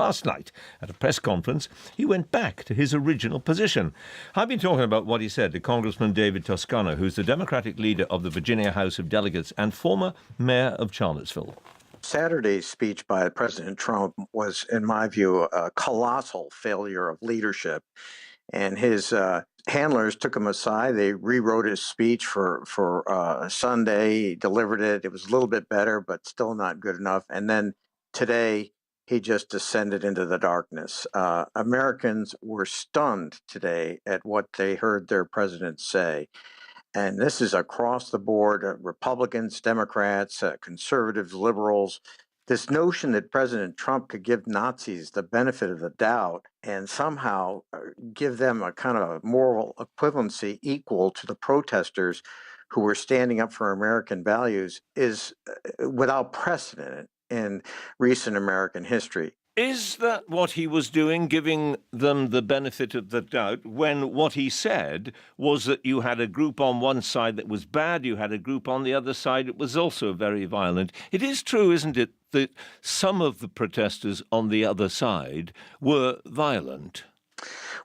Last night, at a press conference, he went back to his original position. I've been talking about what he said to Congressman David Toscano, who's the Democratic leader of the Virginia House of Delegates and former mayor of Charlottesville. Saturday's speech by President Trump was, in my view, a colossal failure of leadership. And his handlers took him aside. They rewrote his speech for Sunday. He delivered it. It was a little bit better, but still not good enough. And then today, he just descended into the darkness. Americans were stunned today at what they heard their president say. And this is across the board, Republicans, Democrats, conservatives, liberals. This notion that President Trump could give Nazis the benefit of the doubt and somehow give them a kind of moral equivalency equal to the protesters who were standing up for American values is without precedent in recent American history. Is that what he was doing, giving them the benefit of the doubt, when what he said was that you had a group on one side that was bad, you had a group on the other side that was also very violent? It is true, isn't it, that some of the protesters on the other side were violent?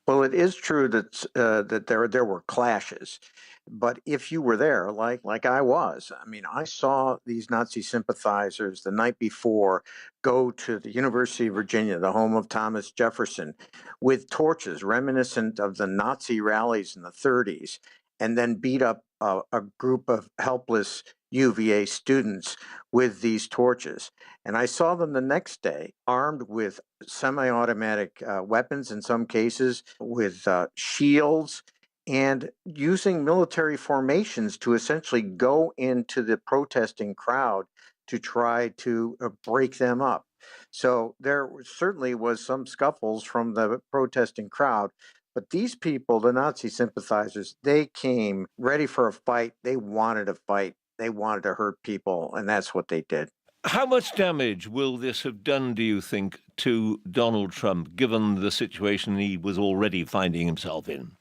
Well, it is true that there were clashes, but if you were there, like I was, I mean, I saw these Nazi sympathizers the night before go to the University of Virginia, the home of Thomas Jefferson, with torches reminiscent of the Nazi rallies in the 30s, and then beat up a group of helpless UVA students with these torches. And I saw them the next day armed with semi-automatic weapons, in some cases with shields, and using military formations to essentially go into the protesting crowd to try to break them up. So there certainly was some scuffles from the protesting crowd. But these people, the Nazi sympathizers, they came ready for a fight. They wanted to fight. They wanted to hurt people, and that's what they did. How much damage will this have done, do you think, to Donald Trump, given the situation he was already finding himself in?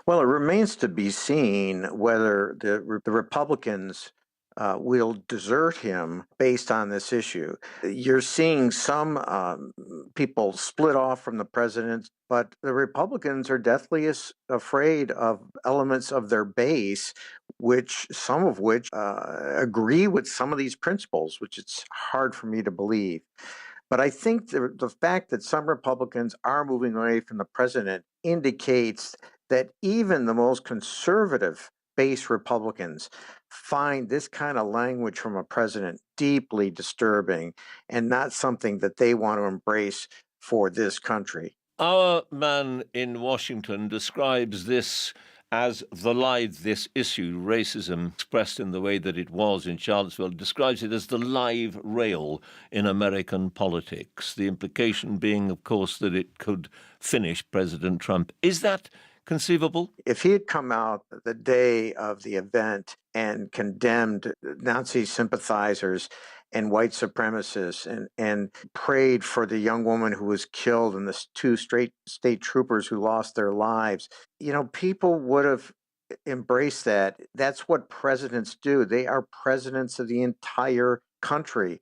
Well, it remains to be seen whether the Republicans will desert him based on this issue. You're seeing some people split off from the president, but the Republicans are deathly afraid of elements of their base, some of which agree with some of these principles, which it's hard for me to believe. But I think the fact that some Republicans are moving away from the president indicates that even the most conservative base Republicans find this kind of language from a president deeply disturbing and not something that they want to embrace for this country. Our man in Washington describes this as this issue, racism, expressed in the way that it was in Charlottesville, describes it as the live rail in American politics. The implication being, of course, that it could finish President Trump. Is that conceivable? If he had come out the day of the event and condemned Nazi sympathizers and white supremacists and prayed for the young woman who was killed and the two state troopers who lost their lives, people would have embraced that. That's what presidents do. They are presidents of the entire country.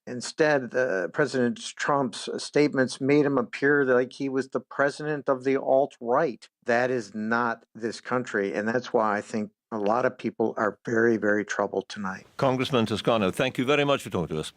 Instead, President Trump's statements made him appear like he was the president of the alt-right. That is not this country, and that's why I think a lot of people are very, very troubled tonight. Congressman Toscano, thank you very much for talking to us.